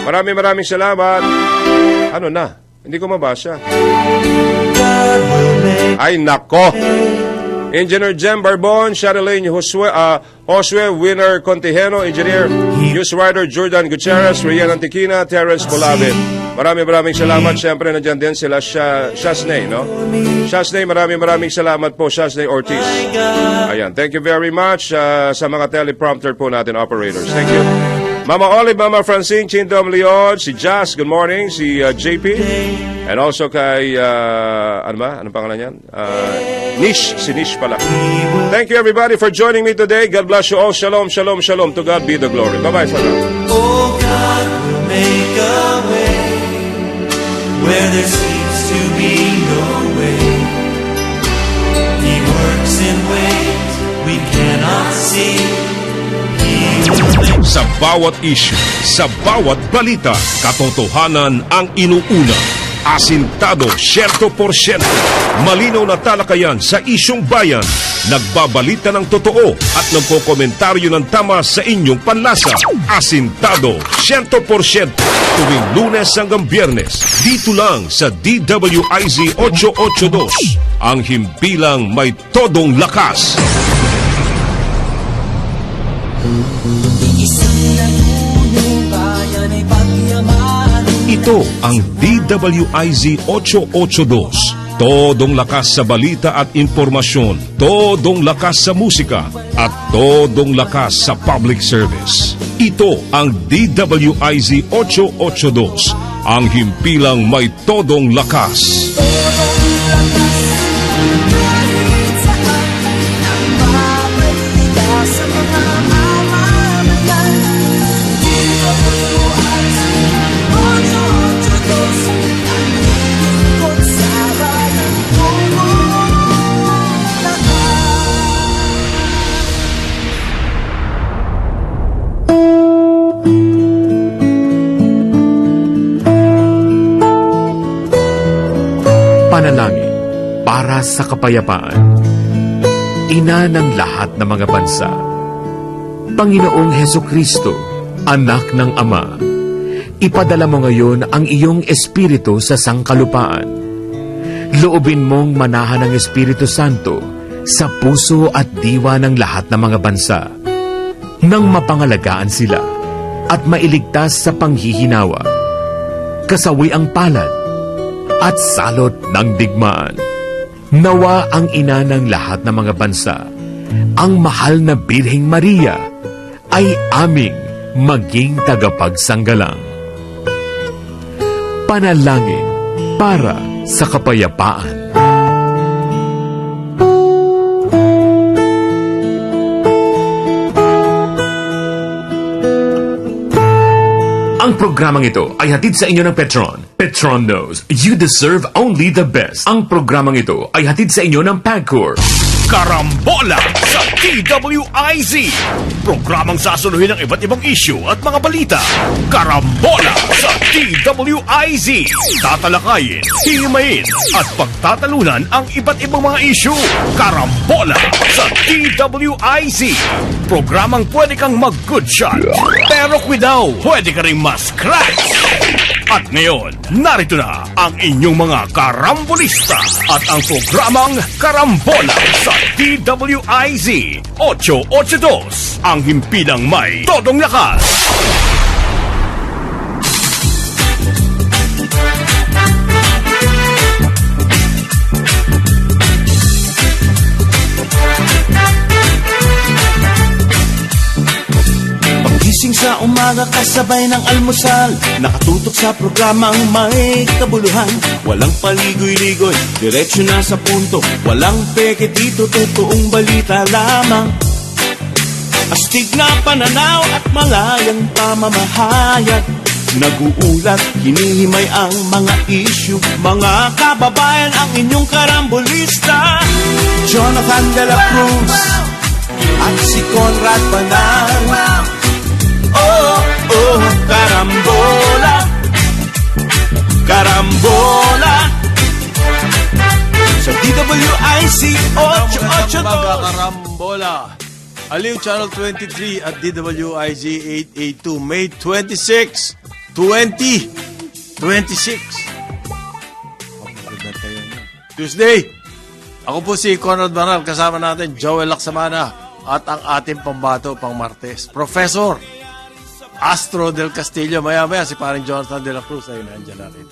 Maraming salamat. Ano na? Hindi ko mabasa. Ay, nako. Engineer Jem Barbon, Charlene Josue Winner Contejeno, Engineer Newswriter Jordan Gutierrez, Rian Antiquina, Terrence Bolave. Maraming salamat. Siyempre, nandyan din sila Shasnay, no? Shasnay, maraming salamat po, Shasnay Ortiz. Ayan, thank you very much sa mga teleprompter po natin, operators. Thank you. Mama Olive, Mama Francine, Chindom Leon, si Jazz, good morning, si JP, and also kay, anong pangalan yan? Nish, si Nish pala. Thank you everybody for joining me today. God bless you all. Shalom, shalom, shalom. To God be the glory. Bye-bye for now. Oh, God will make a way where there seems to be no way. He works in ways we cannot see. Sa bawat issue, sa bawat balita, katotohanan ang inuuna. Asintado 100%. Malinaw na talakayan sa isyong bayan. Nagbabalita ng totoo at nagkokomentaryo ng tama sa inyong panlasa. Asintado 100%. Tuwing Lunes hanggang Biyernes. Dito lang sa DWIZ 882. Ang himpilang may todong lakas. Ito ang DWIZ 882. Todong lakas sa balita at informasyon, todong lakas sa musika, at todong lakas sa public service. Ito ang DWIZ 882, ang himpilang may todong lakas. Panalangin para sa kapayapaan. Ina ng lahat ng mga bansa. Panginoong Hesukristo, anak ng Ama, ipadala mo ngayon ang iyong Espiritu sa sangkalupaan. Loobin mong manahan ng Espiritu Santo sa puso at diwa ng lahat ng mga bansa, nang mapangalagaan sila at mailigtas sa panghihinawa, kasawi ang palad at salot ng digmaan. Nawa ang ina ng lahat ng mga bansa, ang mahal na Birheng Maria, ay aming maging tagapagsanggalang. Panalangin para sa kapayapaan. Ang programang ito ay hatid sa inyo ng Petron. Petron knows you deserve only the best. Ang programang ito ay hatid sa inyo ng PAGCOR. Karambola sa DWIZ. Programang sasuluhin ng iba't ibang issue at mga balita. Karambola sa DWIZ. Tatalakayin, hihimayin at pagtatalunan ang iba't ibang mga issue. Karambola sa DWIZ. Programang pwede kang mag-good shot, pero kwitaw, pwede ka rin mas-crash. At ngayon, narito na ang inyong mga karambolista at ang programang Karambola sa DWIZ 882, ang himpilang may todong lakas. Gising sa umaga kasabay ng almusal, nakatutok sa programang may kabuluhan. Walang paligoy-ligoy, diretsyo na sa punto, walang peke dito, totoong balita lamang. Astig na pananaw at malayang pamamahayag, naguulat, hinihimay ang mga issue. Mga kababayan, ang inyong karambolista, Jonathan de la Cruz at si Conrad Banal. Oh, oh, karambola, karambola sa DWIZ 882. Mga karambola, Aliw Channel 23 at DWIZ 882, May 26. 2026. Tuesday. Ako po si Conrad Banal, kasama natin Joel Laksamana at ang ating pambato pang Martes, Professor Astro del Castillo. Maya-maya si paring Jonathan de la Cruz ay nandiyan natin.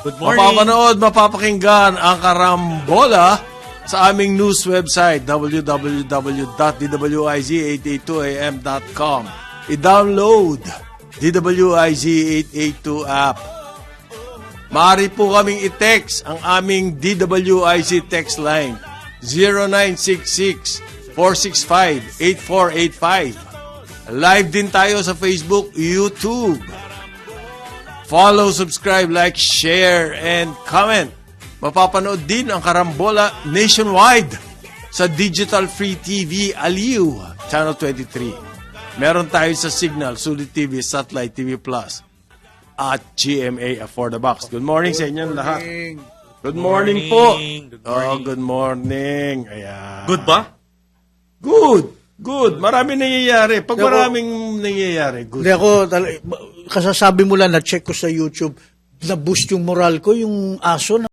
Good morning. Mapapanood, mapapakinggan ang Karambola sa aming news website www.dwiz882am.com. I-download DWIZ 882 app. Maaari po kaming i-text ang aming DWIZ text line 0966-465-8485. Live din tayo sa Facebook, YouTube. Follow, subscribe, like, share, and comment. Mapapanood din ang Karambola nationwide sa Digital Free TV Aliw, Channel 23. Meron tayo sa Signal, Sulit TV, Satellite TV Plus, at GMA for the Box. Good morning sa inyong lahat. Good morning po. Good morning. Good morning. Ayan. Good ba? Good. Marami nangyayari. Pag maraming nangyayari, good. Hindi ako, kasasabi mo lang, na-check ko sa YouTube, na-boost yung moral ko, yung aso na